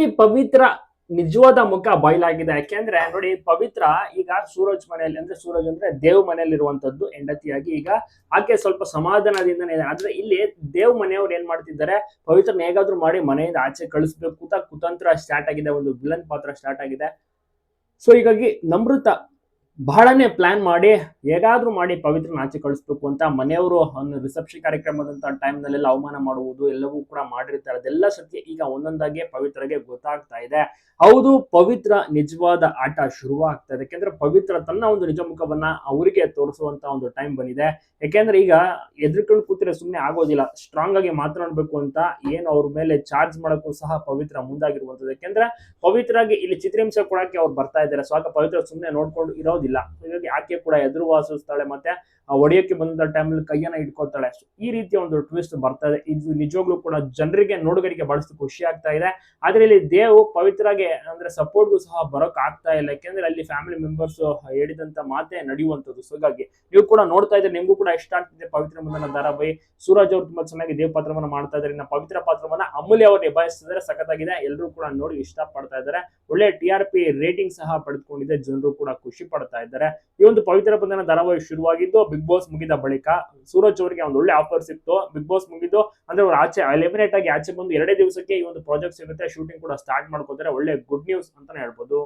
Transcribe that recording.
ಈ ಪವಿತ್ರ ನಿಜವಾದ ಮುಖ ಬಯಲಾಗಿದೆ. ಯಾಕೆಂದ್ರೆ ನೋಡಿ ಪವಿತ್ರ ಈಗ ಸೂರಜ್ ಮನೆಯಲ್ಲಿ ಅಂದ್ರೆ ಸೂರಜ್ ಅಂದ್ರೆ ದೇವ್ ಮನೆಯಲ್ಲಿರುವಂತದ್ದು ಹೆಂಡತಿಯಾಗಿ ಈಗ ಆಕೆ ಸ್ವಲ್ಪ ಸಮಾಧಾನದಿಂದನೇ ಇದೆ. ಆದ್ರೆ ಇಲ್ಲಿ ದೇವ್ ಮನೆಯವ್ರು ಏನ್ ಮಾಡ್ತಿದ್ದಾರೆ, ಪವಿತ್ರನ ಹೇಗಾದ್ರೂ ಮಾಡಿ ಮನೆಯಿಂದ ಆಚೆ ಕಳಿಸ್ಬೇಕು ಅಂತ ಕುತಂತ್ರ ಸ್ಟಾರ್ಟ್ ಆಗಿದೆ. ಒಂದು ವಿಲನ್ ಪಾತ್ರ ಸ್ಟಾರ್ಟ್ ಆಗಿದೆ. ಸೊ ಹೀಗಾಗಿ ನಮೃತ ಬಹಳನೇ ಪ್ಲಾನ್ ಮಾಡಿ ಹೇಗಾದ್ರೂ ಮಾಡಿ ಪವಿತ್ರನ ಆಚೆ ಕಳಿಸ್ಬೇಕು ಅಂತ ಮನೆಯವರು ಒಂದು ರಿಸೆಪ್ಷನ್ ಕಾರ್ಯಕ್ರಮದಂತ ಟೈಮ್ ನಲ್ಲೆಲ್ಲ ಅವಮಾನ ಮಾಡುವುದು ಎಲ್ಲವೂ ಕೂಡ ಮಾಡಿರ್ತಾರೆ. ಅದೆಲ್ಲ ಸತ್ಯ ಈಗ ಒಂದೊಂದಾಗಿ ಪವಿತ್ರಗೆ ಗೊತ್ತಾಗ್ತಾ ಇದೆ. ಹೌದು, ಪವಿತ್ರ ನಿಜವಾದ ಆಟ ಶುರುವಾಗ್ತಾ ಇದೆ. ಯಾಕೆಂದ್ರೆ ಪವಿತ್ರ ತನ್ನ ಒಂದು ನಿಜ ಮುಖವನ್ನ ಅವರಿಗೆ ತೋರಿಸುವಂತ ಒಂದು ಟೈಮ್ ಬಂದಿದೆ. ಯಾಕೆಂದ್ರೆ ಈಗ ಎದ್ರಿಕೊಂಡು ಕೂತ್ರೆ ಸುಮ್ಮನೆ ಆಗೋದಿಲ್ಲ. ಸ್ಟ್ರಾಂಗ್ ಆಗಿ ಮಾತನಾಡ್ಬೇಕು ಅಂತ ಏನು ಅವ್ರ ಮೇಲೆ ಚಾರ್ಜ್ ಮಾಡಕ್ಕೂ ಸಹ ಪವಿತ್ರ ಮುಂದಾಗಿರುವಂತದ್ದು. ಯಾಕೆಂದ್ರೆ ಪವಿತ್ರಾಗಿ ಇಲ್ಲಿ ಚಿತ್ರಹಿಂಸೆ ಕೊಡಕ್ಕೆ ಅವ್ರು ಬರ್ತಾ ಇದ್ದಾರೆ. ಸೊ ಆಗ ಪವಿತ್ರ ಸುಮ್ಮನೆ ನೋಡ್ಕೊಂಡು ಇರೋದಿಲ್ಲ. ಹಾಗಾಗಿ ಆಕೆ ಕೂಡ ಎದುರು ವಾಸಿಸ್ತಾಳೆ, ಮತ್ತೆ ಹೊಡೆಯಕ್ಕೆ ಬಂದ ಟೈಮಲ್ಲಿ ಕೈಯನ್ನ ಇಟ್ಕೊಳ್ತಾಳೆ. ಈ ರೀತಿಯ ಒಂದು ಟ್ವಿಸ್ಟ್ ಬರ್ತಾ ಇದೆ. ಇದು ನಿಜವಾಗ್ಲೂ ಕೂಡ ಜನರಿಗೆ ನೋಡುಗರಿಗೆ ಬಹಳಷ್ಟು ಖುಷಿ ಆಗ್ತಾ ಇದೆ. ಆದ್ರೆ ಇಲ್ಲಿ ದೇವ್ ಪವಿತ್ರಾಗೆ ಅಂದ್ರೆ ಸಪೋರ್ಟ್ಗೂ ಸಹ ಬರೋಕ್ ಆಗ್ತಾ ಇಲ್ಲ. ಯಾಕೆಂದ್ರೆ ಅಲ್ಲಿ ಫ್ಯಾಮಿಲಿ ಮೆಂಬರ್ಸ್ ಹೇಳಿದಂತ ಮಾತೆ ನಡೆಯುವಂತದ್ದು. ಸೊ ಹಾಗಾಗಿ ನೀವು ಕೂಡ ನೋಡ್ತಾ ಇದ್ರೆ ನಿಮ್ಗೂ ಕೂಡ ಇಷ್ಟ ಆಗ್ತಿದೆ ಪವಿತ್ರ ಮುಂದನ ಧಾರಾವಾಹಿ. ಸೂರಜ್ ಅವರು ತುಂಬಾ ಚೆನ್ನಾಗಿ ದೇವ್ ಪಾತ್ರವನ್ನ ಮಾಡ್ತಾ ಇದ್ದಾರೆ. ಇನ್ನ ಪವಿತ್ರ ಪಾತ್ರವನ್ನ ಅಮೂಲ್ಯ ಅವರು ನಿಭಾಯಿಸ್ತಿದ್ದಾರೆ. ಸಖತ್ತಾಗಿದೆ. ಎಲ್ಲರೂ ಕೂಡ ನೋಡಿ ಇಷ್ಟ ಪಡ್ತಾ ಇದ್ದಾರೆ. ಒಳ್ಳೆ TRP ರೇಟಿಂಗ್ ಸಹ ಪಡೆದುಕೊಂಡಿದೆ. ಜನರು ಕೂಡ ಖುಷಿ ಪಡ್ತಾ ಇದ್ದಾರೆ. ಈ ಒಂದು ಪವಿತ್ರ ಬಂಧನ ಧಾರಾವಾಹಿ ಶುರುವಾಗಿದ್ದು ಬಿಗ್ ಬಾಸ್ ಮುಗಿದ ಬಳಿಕ ಸೂರಜ್ ಅವರಿಗೆ ಒಂದು ಒಳ್ಳೆ ಆಫರ್ ಸಿಕ್ತು. ಬಿಗ್ ಬಾಸ್ ಮುಗಿದು ಅಂದ್ರೆ ಅವ್ರು ಆಚೆ ಎಲಿಮಿನೇಟ್ ಆಗಿ ಆಚೆ ಬಂದು 2 ದಿವಸಕ್ಕೆ ಈ ಒಂದು ಪ್ರಾಜೆಕ್ಟ್ ಸಿಗುತ್ತೆ. ಶೂಟಿಂಗ್ ಕೂಡ ಸ್ಟಾರ್ಟ್ ಮಾಡ್ಕೋತಾರೆ. ಒಳ್ಳೆ ಗುಡ್ ನ್ಯೂಸ್ ಅಂತಾನೆ ಹೇಳ್ಬೋದು.